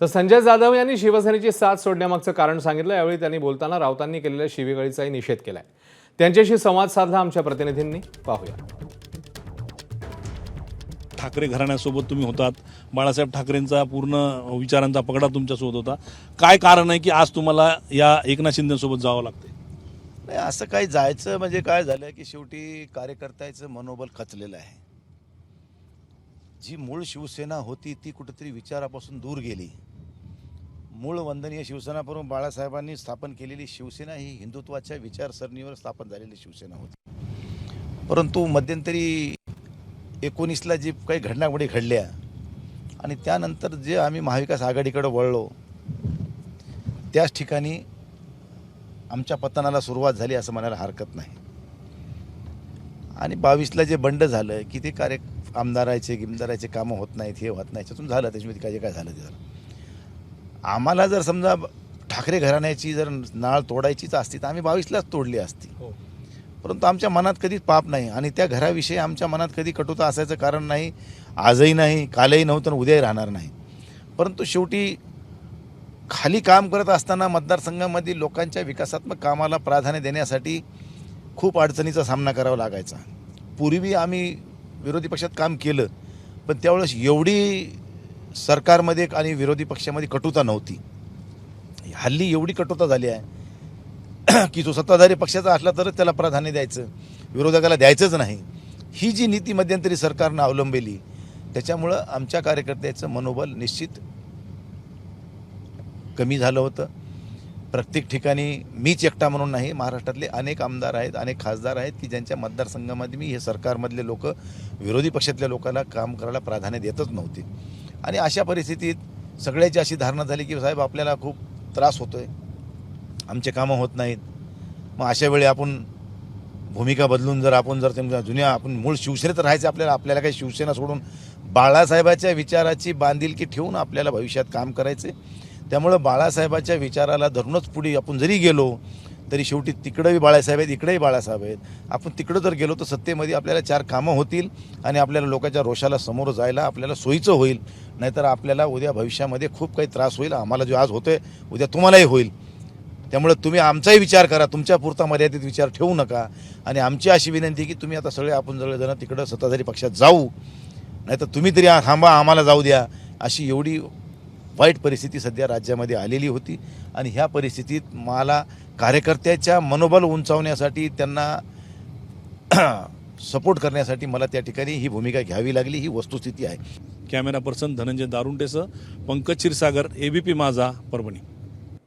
तर संजय जाधव यांनी शिवसेनेची साथ सोडण्यामागचं कारण सांगितलं। यावेळी त्यांनी बोलताना राऊतांनी केलेल्या शिवीगाळीचाही निषेध केलाय। त्यांच्याशी संवाद साधला आमच्या प्रतिनिधींनी, पाहूया। ठाकरे घराण्यासोबत तुम्ही होतात, बाळासाहेब ठाकरेंचा पूर्ण विचारांचा पगडा तुमच्यासोबत होता। काय कारण आहे की आज तुम्हाला या एकनाथ शिंदेसोबत जावं लागतंय? नाही, असं काही जायचं म्हणजे काय झालं की शेवटी कार्यकर्त्याचं मनोबल खचलेलं आहे। जी मूळ शिवसेना होती ती कुठेतरी विचारापासून दूर गेली। मूळ वंदनीय शिवसेना प्रमुख बाळासाहेबांनी स्थापन केलेली शिवसेना ही हिंदुत्वाच्या विचारसरणीवर स्थापन झालेली शिवसेना होती। परंतु मध्यंतरी 19ला जी काही घटनावली घडल्या आणि त्यानंतर जे आम्ही महाविकास आघाडीकडे वळलो, त्याच ठिकाणी आमच्या पतनाला सुरुवात झाली असं म्हणायला हरकत नाही। आणि 22ला जे बंड झालं की ते आमदाराचे गिमदाराचे कामं होत नाहीत, हे होत नाही, त्यातून झालं, त्याच्यामध्ये काय झालं ते झालं। आम्हाला जर समजा ठाकरे घराण्याची जर नाळ तोडायचीच असती तर आम्ही 22लाच तोडली असती। परंतु आमच्या मनात कधीच पाप नाही आणि त्या घराविषयी आमच्या मनात कधी कटुता असायचं कारण नाही, आजही नाही, कालही नव्हतं, उद्याही राहणार नाही। परंतु शेवटी खाली काम करत असताना मतदारसंघामधील लोकांच्या विकासात्मक कामाला प्राधान्य देण्यासाठी खूप अडचणीचा सामना करावा लागायचा। पूर्वी आम्ही विरोधी पक्षात काम केलं, पण त्यावेळेस एवढी सरकारमध्ये आणि विरोधी पक्षामध्ये कटुता नव्हती। हल्ली एवढी कटुता झाली आहे की जो सत्ताधारी पक्षाचा असला तरच त्याला प्राधान्य द्यायचं, विरोधकाला द्यायचंच नाही। ही जी नीती मध्यंतरी सरकारनं अवलंबली, त्याच्यामुळं आमच्या कार्यकर्त्याचं मनोबल निश्चित कमी झालं होतं। प्रत्येक ठिकाणी मीच एकटा म्हणून नाही, महाराष्ट्रातले अनेक आमदार आहेत, अनेक खासदार आहेत की ज्यांच्या मतदारसंघामध्ये मी हे सरकारमधले लोक विरोधी पक्षातल्या लोकांना काम करायला प्राधान्य देतच नव्हते। आणि अशा परिस्थितीत सगळ्याची अशी धारणा झाली की साहेब आपल्याला खूप त्रास होतोय, आमचे कामं होत नाहीत। मग अशा वेळी आपण भूमिका बदलून जर जुन्या आपण मूळ शिवसेनेत राहायचं, आपल्याला काही शिवसेना सोडून बाळासाहेबाच्या विचाराची बांधिलकी ठेवून आपल्याला भविष्यात काम करायचे। त्यामुळं बाळासाहेबाच्या विचाराला धरूनच पुढे आपण जरी गेलो तरी शेवटी तिकडंही बाळासाहेब आहेत, इकडेही बाळासाहेब आहेत। आपण तिकडं जर गेलो तर सत्तेमध्ये आपल्याला 4 कामं होतील आणि आपल्याला लोकांच्या रोषाला समोर जायला आपल्याला सोयीचं होईल। नाहीतर आपल्याला उद्या भविष्यामध्ये खूप काही त्रास होईल। आम्हाला जो आज होतोय उद्या तुम्हालाही होईल। त्यामुळे तुम्ही आमचाही विचार करा, तुमच्या पुरता मर्यादित विचार ठेवू नका। आणि आमची अशी विनंती की तुम्ही आता आपण सगळेजण तिकडं सत्ताधारी पक्षात जाऊ, नाहीतर तुम्ही तरी थांबा, आम्हाला जाऊ द्या। अशी एवढी वाईट परिस्थिती सध्या राज्यामध्ये आलेली होती आणि ह्या परिस्थितीत मला कार्यकर्त्याच्या मनोबल उंचावण्यासाठी, त्यांना सपोर्ट करण्यासाठी मला त्या ठिकाणी ही भूमिका घ्यावी लागली, ही वस्तुस्थिती आहे। कॅमेरा पर्सन धनंजय दारुंटेसह पंकज क्षीरसागर, ABP माझा, परभणी।